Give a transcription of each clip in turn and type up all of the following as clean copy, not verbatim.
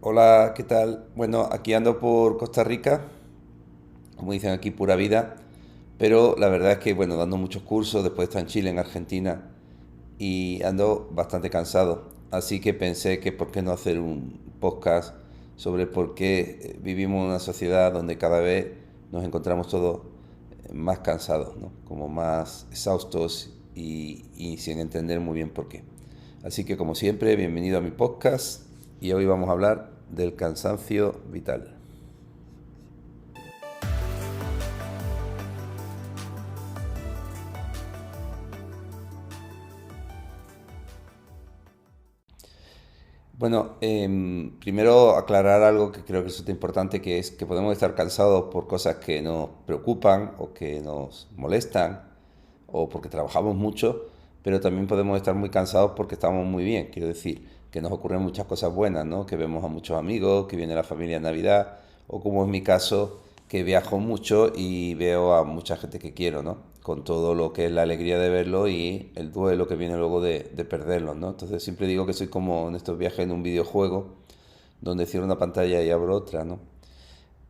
Hola, ¿qué tal? Bueno, aquí ando por Costa Rica, como dicen aquí, pura vida, pero la verdad es que, bueno, dando muchos cursos, después está en Chile, en Argentina, y ando bastante cansado. Así que pensé que por qué no hacer un podcast sobre por qué vivimos en una sociedad donde cada vez nos encontramos todos más cansados, ¿no? Como más exhaustos y sin entender muy bien por qué. Así que como siempre, bienvenido a mi podcast y hoy vamos a hablar del cansancio vital. Bueno, primero aclarar algo que creo que es importante, que es que podemos estar cansados por cosas que nos preocupan o que nos molestan o porque trabajamos mucho, pero también podemos estar muy cansados porque estamos muy bien. Quiero decir, que nos ocurren muchas cosas buenas, ¿no? Que vemos a muchos amigos, que viene la familia en Navidad, o como es mi caso, que viajo mucho y veo a mucha gente que quiero, ¿no? Con todo lo que es la alegría de verlo y el duelo que viene luego de perderlo, ¿no? Entonces siempre digo que soy como en estos viajes en un videojuego, donde cierro una pantalla y abro otra, ¿no?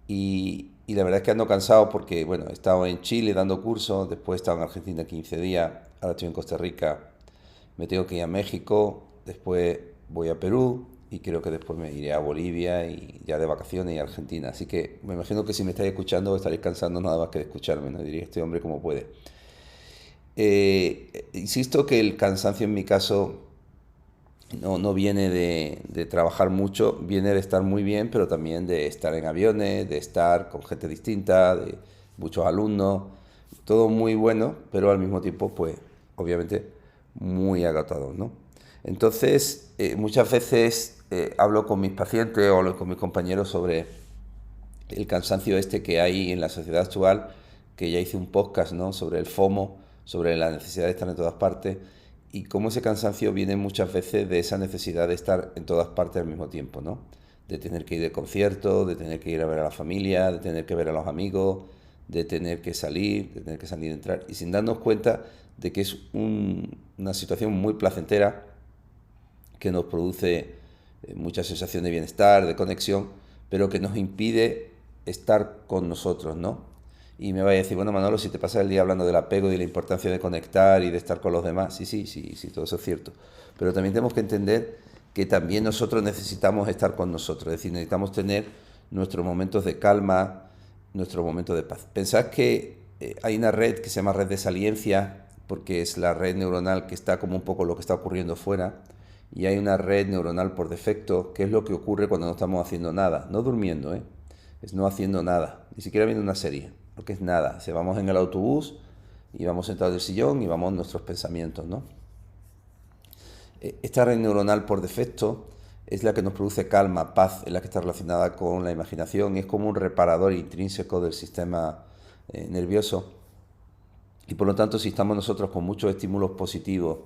Y la verdad es que ando cansado porque, bueno, he estado en Chile dando cursos, después he estado en Argentina 15 días, ahora estoy en Costa Rica, me tengo que ir a México, después voy a Perú y creo que después me iré a Bolivia y ya de vacaciones y a Argentina. Así que me imagino que si me estáis escuchando estaréis cansando nada más que de escucharme, ¿no? Diría este hombre cómo puede. Insisto que el cansancio en mi caso no viene de trabajar mucho, viene de estar muy bien, pero también de estar en aviones, de estar con gente distinta, de muchos alumnos, todo muy bueno, pero al mismo tiempo, pues, obviamente, muy agotador, ¿no? Entonces, muchas veces hablo con mis pacientes o hablo con mis compañeros sobre el cansancio este que hay en la sociedad actual, que ya hice un podcast, ¿no? Sobre el FOMO, sobre la necesidad de estar en todas partes y cómo ese cansancio viene muchas veces de esa necesidad de estar en todas partes al mismo tiempo, ¿no? De tener que ir de concierto, de tener que ir a ver a la familia, de tener que ver a los amigos, de tener que salir, de tener que salir y entrar, y sin darnos cuenta de que es una situación muy placentera que nos produce mucha sensación de bienestar, de conexión, pero que nos impide estar con nosotros, ¿no? Y me vaya a decir, bueno, Manolo, si te pasas el día hablando del apego y de la importancia de conectar y de estar con los demás, sí, todo eso es cierto. Pero también tenemos que entender que también nosotros necesitamos estar con nosotros, es decir, necesitamos tener nuestros momentos de calma, nuestros momentos de paz. Pensad que hay una red que se llama red de saliencia, porque es la red neuronal que está como un poco lo que está ocurriendo fuera, y hay una red neuronal por defecto, que es lo que ocurre cuando no estamos haciendo nada, no durmiendo, ¿eh? Es no haciendo nada, ni siquiera viendo una serie, lo que es nada. Se vamos en el autobús y vamos sentados en el sillón y vamos en nuestros pensamientos, ¿no? Esta red neuronal por defecto es la que nos produce calma, paz, es la que está relacionada con la imaginación y es como un reparador intrínseco del sistema nervioso. Y por lo tanto, si estamos nosotros con muchos estímulos positivos,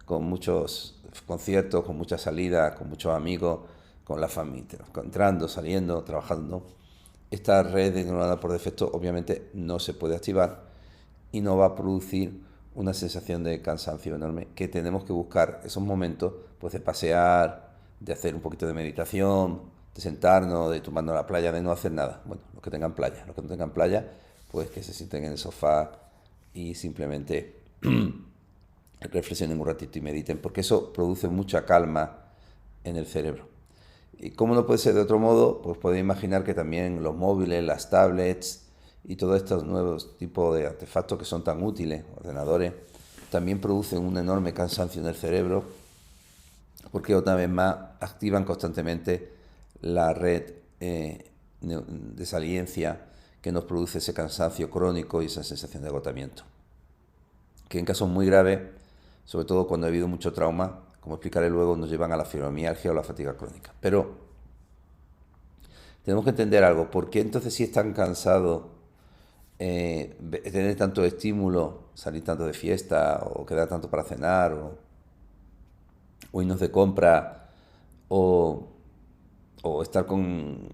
con muchos conciertos, con muchas salidas, con muchos amigos, con la familia, entrando, saliendo, trabajando, esta red de neuronal por defecto obviamente no se puede activar y no va a producir una sensación de cansancio enorme que tenemos que buscar esos momentos pues de pasear, de hacer un poquito de meditación, de sentarnos, de tomarnos a la playa, de no hacer nada. Bueno, los que tengan playa, los que no tengan playa, pues que se sienten en el sofá y simplemente reflexionen un ratito y mediten, porque eso produce mucha calma en el cerebro. ¿Y cómo no puede ser de otro modo? Pues podéis imaginar que también los móviles, las tablets y todos estos nuevos tipos de artefactos que son tan útiles, ordenadores, también producen un enorme cansancio en el cerebro, porque otra vez más activan constantemente la red de saliencia que nos produce ese cansancio crónico y esa sensación de agotamiento. Que en casos muy graves, sobre todo cuando ha habido mucho trauma, como explicaré luego, nos llevan a la fibromialgia o la fatiga crónica. Pero tenemos que entender algo. ¿Por qué entonces si es tan cansado tener tanto estímulo, salir tanto de fiesta o quedar tanto para cenar o irnos de compra o, o estar con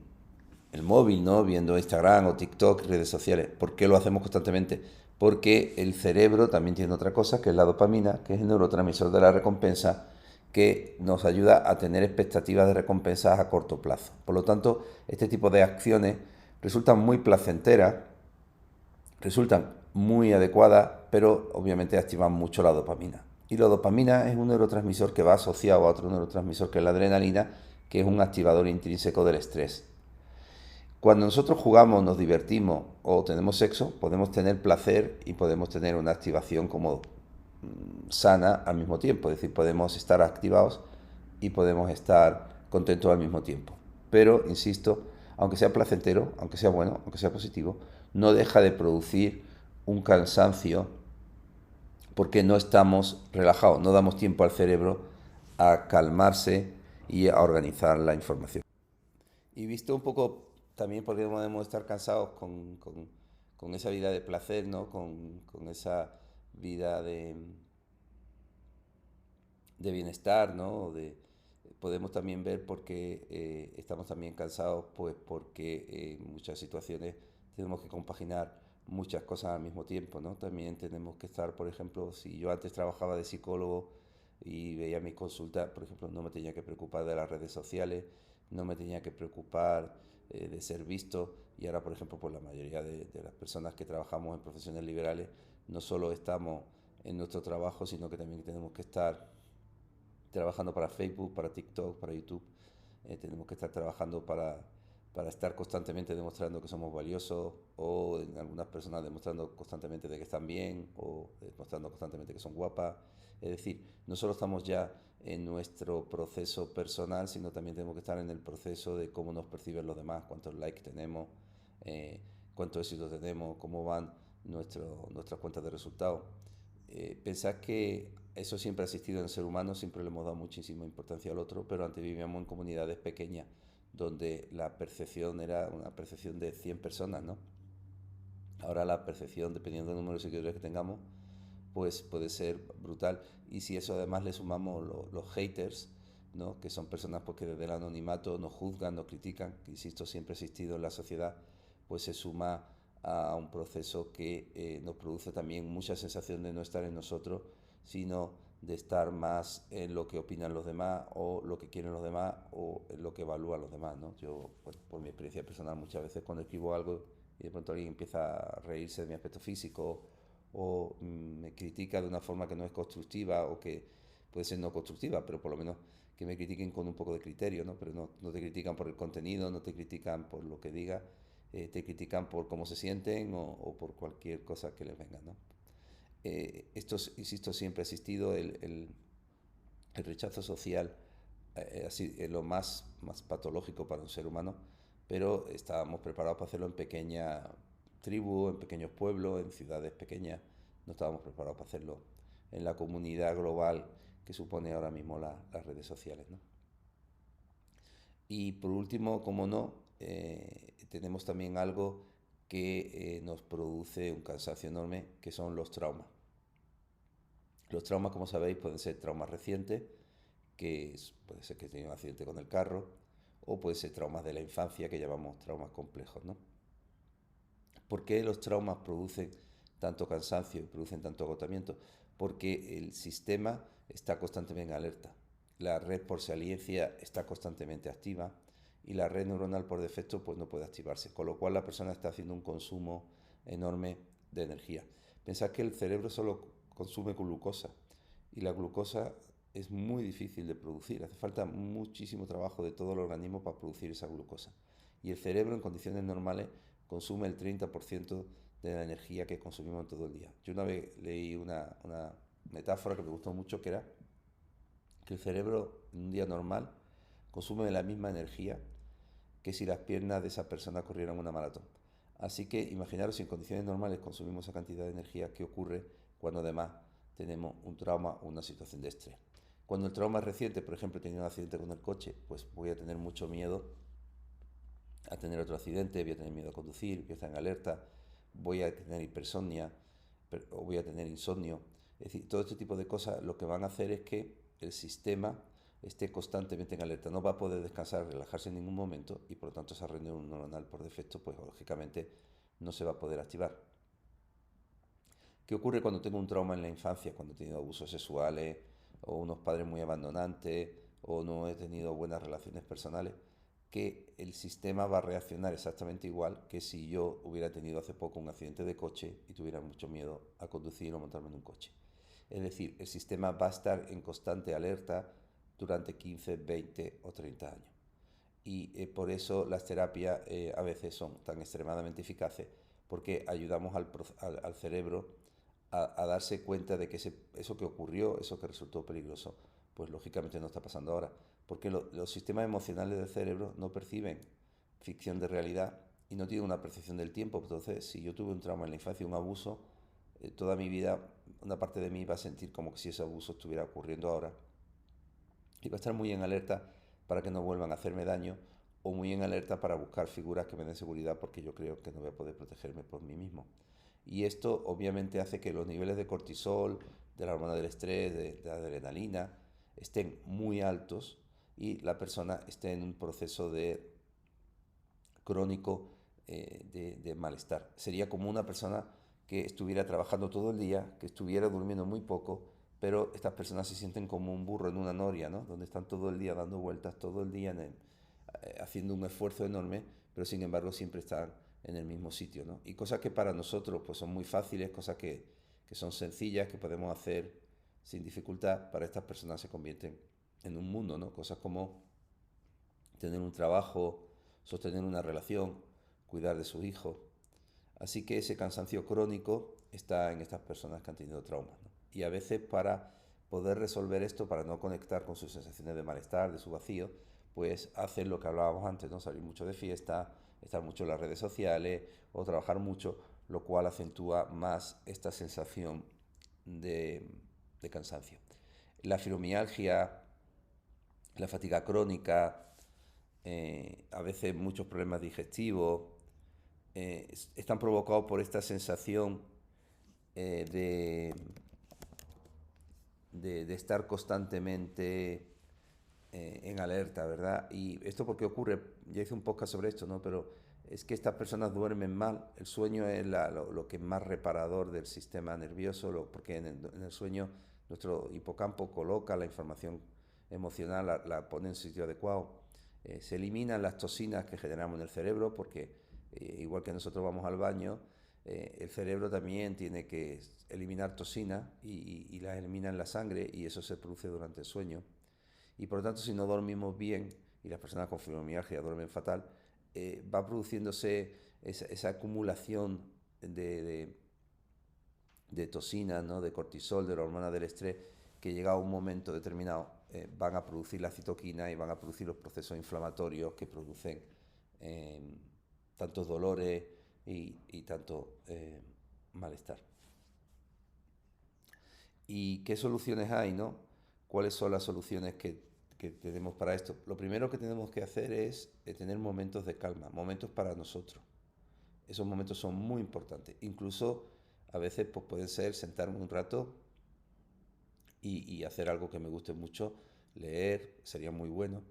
el móvil, ¿no? Viendo Instagram o TikTok, redes sociales? ¿Por qué lo hacemos constantemente? Porque el cerebro también tiene otra cosa, que es la dopamina, que es el neurotransmisor de la recompensa, que nos ayuda a tener expectativas de recompensas a corto plazo. Por lo tanto, este tipo de acciones resultan muy placenteras, resultan muy adecuadas, pero obviamente activan mucho la dopamina. Y la dopamina es un neurotransmisor que va asociado a otro neurotransmisor que es la adrenalina, que es un activador intrínseco del estrés. Cuando nosotros jugamos, nos divertimos o tenemos sexo, podemos tener placer y podemos tener una activación como sana al mismo tiempo. Es decir, podemos estar activados y podemos estar contentos al mismo tiempo. Pero, insisto, aunque sea placentero, aunque sea bueno, aunque sea positivo, no deja de producir un cansancio porque no estamos relajados, no damos tiempo al cerebro a calmarse y a organizar la información. Y visto un poco también porque podemos estar cansados con esa vida de placer, ¿no? Con esa vida de bienestar, ¿no? Podemos también ver por qué estamos también cansados, pues porque en muchas situaciones tenemos que compaginar muchas cosas al mismo tiempo, ¿no? También tenemos que estar, por ejemplo, si yo antes trabajaba de psicólogo y veía mis consultas, por ejemplo, no me tenía que preocupar de las redes sociales, no me tenía que preocupar de ser visto, y ahora, por ejemplo, pues la mayoría de las personas que trabajamos en profesiones liberales no solo estamos en nuestro trabajo, sino que también tenemos que estar trabajando para Facebook, para TikTok, para YouTube. Tenemos que estar trabajando para estar constantemente demostrando que somos valiosos, o en algunas personas demostrando constantemente de que están bien, o demostrando constantemente que son guapas. Es decir, no solo estamos ya en nuestro proceso personal, sino también tenemos que estar en el proceso de cómo nos perciben los demás, cuántos likes tenemos, eh, cuánto éxito tenemos, cómo van nuestras cuentas de resultados. Pensad que eso siempre ha existido en el ser humano, siempre le hemos dado muchísima importancia al otro, pero antes vivíamos en comunidades pequeñas donde la percepción era una percepción de 100 personas, ¿no? Ahora la percepción, dependiendo del número de seguidores que tengamos, pues puede ser brutal. Y si eso además le sumamos los haters, ¿no? Que son personas pues, que desde el anonimato nos juzgan, nos critican, que insisto, siempre ha existido en la sociedad, pues se suma a un proceso que nos produce también mucha sensación de no estar en nosotros, sino de estar más en lo que opinan los demás, o lo que quieren los demás, o en lo que evalúan los demás, ¿no? Yo, pues, por mi experiencia personal, muchas veces cuando escribo algo y de pronto alguien empieza a reírse de mi aspecto físico, o me critica de una forma que no es constructiva, o que puede ser no constructiva, pero por lo menos que me critiquen con un poco de criterio, ¿no? Pero no te critican por el contenido, no te critican por lo que diga, te critican por cómo se sienten, o por cualquier cosa que les venga, ¿no? Esto, insisto, siempre ha existido, el rechazo social, así, es lo más patológico para un ser humano, pero estábamos preparados para hacerlo en pequeñas tribus, en pequeños pueblos, en ciudades pequeñas. No estábamos preparados para hacerlo en la comunidad global que supone ahora mismo las redes sociales, ¿no? Y por último, como no, tenemos también algo que nos produce un cansancio enorme, que son los traumas. Los traumas, como sabéis, pueden ser traumas recientes, puede ser que tenga un accidente con el carro, o puede ser traumas de la infancia, que llamamos traumas complejos, ¿no? ¿Por qué los traumas producen tanto cansancio y producen tanto agotamiento? Porque el sistema está constantemente en alerta. La red por saliencia está constantemente activa, y la red neuronal por defecto pues no puede activarse, con lo cual la persona está haciendo un consumo enorme de energía. Pensad que el cerebro solo consume glucosa, y la glucosa es muy difícil de producir, hace falta muchísimo trabajo de todo el organismo para producir esa glucosa. Y el cerebro en condiciones normales consume el 30% de la energía que consumimos en todo el día. Yo una vez leí una metáfora que me gustó mucho, que era que el cerebro en un día normal consume la misma energía que si las piernas de esa persona corrieran una maratón. Así que imaginaros si en condiciones normales consumimos esa cantidad de energía, ¿qué ocurre cuando además tenemos un trauma o una situación de estrés? Cuando el trauma es reciente, por ejemplo, he tenido un accidente con el coche, pues voy a tener mucho miedo a tener otro accidente, voy a tener miedo a conducir, voy a estar en alerta, voy a tener hipersomnia, o voy a tener insomnio. Es decir, todo este tipo de cosas lo que van a hacer es que el sistema esté constantemente en alerta, no va a poder descansar, relajarse en ningún momento, y por lo tanto esa red neuronal por defecto, pues lógicamente no se va a poder activar. ¿Qué ocurre cuando tengo un trauma en la infancia, cuando he tenido abusos sexuales, o unos padres muy abandonantes, o no he tenido buenas relaciones personales, que el sistema va a reaccionar exactamente igual que si yo hubiera tenido hace poco un accidente de coche y tuviera mucho miedo a conducir o montarme en un coche. Es decir, el sistema va a estar en constante alerta durante 15, 20 o 30 años. Y por eso las terapias a veces son tan extremadamente eficaces, porque ayudamos al cerebro a darse cuenta de que eso que ocurrió, eso que resultó peligroso, pues lógicamente no está pasando ahora, porque los sistemas emocionales del cerebro no perciben ficción de realidad y no tienen una percepción del tiempo. Entonces, si yo tuve un trauma en la infancia, un abuso, toda mi vida, una parte de mí va a sentir como que si ese abuso estuviera ocurriendo ahora y va a estar muy en alerta para que no vuelvan a hacerme daño, o muy en alerta para buscar figuras que me den seguridad porque yo creo que no voy a poder protegerme por mí mismo. Y esto obviamente hace que los niveles de cortisol, de la hormona del estrés, de la adrenalina, estén muy altos y la persona esté en un proceso de crónico de malestar. Sería como una persona que estuviera trabajando todo el día, que estuviera durmiendo muy poco, pero estas personas se sienten como un burro en una noria, ¿no? Donde están todo el día dando vueltas, todo el día haciendo un esfuerzo enorme, pero sin embargo siempre están en el mismo sitio, ¿no? Y cosas que para nosotros pues son muy fáciles, cosas que son sencillas, que podemos hacer sin dificultad, para estas personas se convierten en un mundo, ¿no? Cosas como tener un trabajo, sostener una relación, cuidar de sus hijos. Así que ese cansancio crónico está en estas personas que han tenido traumas, ¿no? Y a veces para poder resolver esto, para no conectar con sus sensaciones de malestar, de su vacío, pues hacen lo que hablábamos antes, ¿no? Salir mucho de fiesta, estar mucho en las redes sociales o trabajar mucho, lo cual acentúa más esta sensación de cansancio. La fibromialgia, la fatiga crónica, a veces muchos problemas digestivos, están provocados por esta sensación eh, de, de estar constantemente en alerta, ¿verdad? Y esto porque ocurre, ya hice un podcast sobre esto, ¿no? Pero es que estas personas duermen mal, el sueño es lo que es más reparador del sistema nervioso, porque en el sueño nuestro hipocampo coloca la información emocional, la pone en su sitio adecuado. Se eliminan las toxinas que generamos en el cerebro, porque igual que nosotros vamos al baño, el cerebro también tiene que eliminar toxinas y las elimina en la sangre, y eso se produce durante el sueño. Y por lo tanto, si no dormimos bien, y las personas con fibromialgia duermen fatal, va produciéndose esa acumulación de toxina, ¿no? De cortisol, de la hormona del estrés, que llega a un momento determinado van a producir la citoquina y van a producir los procesos inflamatorios que producen eh, tantos dolores y tanto malestar. ¿Y qué soluciones hay, no? ¿Cuáles son las soluciones que tenemos para esto? Lo primero que tenemos que hacer es tener momentos de calma, momentos para nosotros. Esos momentos son muy importantes. Incluso a veces pues, pueden ser sentarme un rato y hacer algo que me guste mucho, leer, sería muy bueno,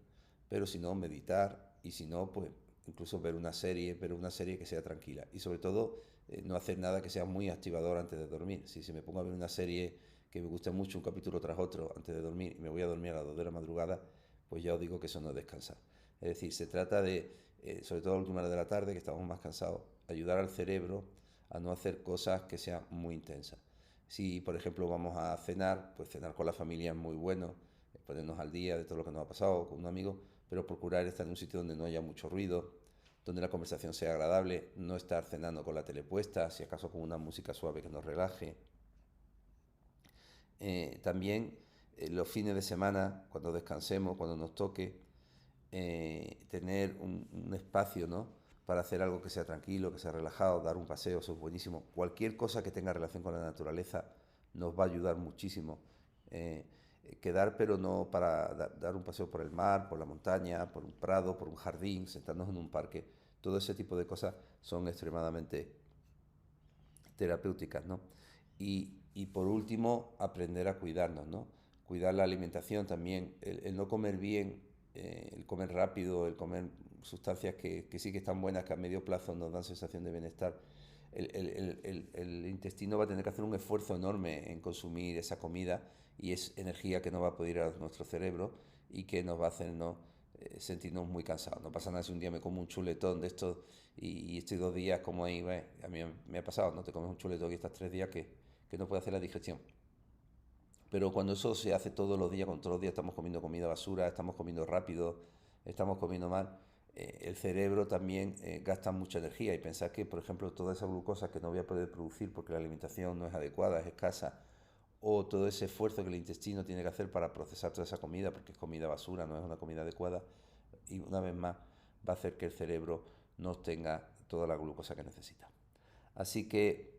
pero si no, meditar, y si no, pues incluso ver una serie, pero una serie que sea tranquila. Y sobre todo, no hacer nada que sea muy activador antes de dormir. Si me pongo a ver una serie que me gusta mucho, un capítulo tras otro, antes de dormir, y me voy a dormir a las 2 de la madrugada, pues ya os digo que eso no es descansar. Es decir, se trata de, sobre todo a la última hora de la tarde, que estamos más cansados, ayudar al cerebro a no hacer cosas que sean muy intensas. Si, por ejemplo, vamos a cenar, pues cenar con la familia es muy bueno, ponernos al día de todo lo que nos ha pasado con un amigo, pero procurar estar en un sitio donde no haya mucho ruido, donde la conversación sea agradable, no estar cenando con la tele puesta, si acaso con una música suave que nos relaje. También los fines de semana, cuando descansemos, cuando nos toque, tener un espacio, ¿no? Para hacer algo que sea tranquilo, que sea relajado, dar un paseo, eso es buenísimo. Cualquier cosa que tenga relación con la naturaleza nos va a ayudar muchísimo. Eh, Quedar, pero no para dar un paseo por el mar, por la montaña, por un prado, por un jardín, sentarnos en un parque. Todo ese tipo de cosas son extremadamente terapéuticas, ¿no? Y por último, aprender a cuidarnos, ¿no? Cuidar la alimentación también, el no comer bien, el comer rápido, el comer sustancias que sí que están buenas, que a medio plazo nos dan sensación de bienestar, el intestino va a tener que hacer un esfuerzo enorme en consumir esa comida y es energía que no va a poder ir a nuestro cerebro y que nos va a hacernos sentirnos muy cansados. No pasa nada si un día me como un chuletón de estos y estoy 2 días como ahí, a mí me ha pasado, no te comes un chuletón y estás 3 días que no puedes hacer la digestión. Pero cuando eso se hace todos los días, con todos los días estamos comiendo comida basura, estamos comiendo rápido, estamos comiendo mal, el cerebro también gasta mucha energía y pensar que, por ejemplo, toda esa glucosa que no voy a poder producir porque la alimentación no es adecuada, es escasa, o todo ese esfuerzo que el intestino tiene que hacer para procesar toda esa comida, porque es comida basura, no es una comida adecuada, y una vez más va a hacer que el cerebro no tenga toda la glucosa que necesita. Así que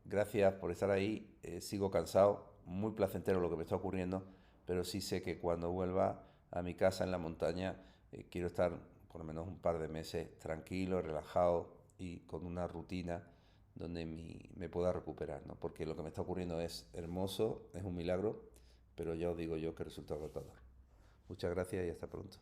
gracias por estar ahí. Sigo cansado, muy placentero lo que me está ocurriendo, pero sí sé que cuando vuelva a mi casa en la montaña quiero estar por lo menos un par de meses tranquilo, relajado y con una rutina donde me pueda recuperar, ¿no? Porque lo que me está ocurriendo es hermoso, es un milagro, pero ya os digo yo que resulta agotador. Muchas gracias y hasta pronto.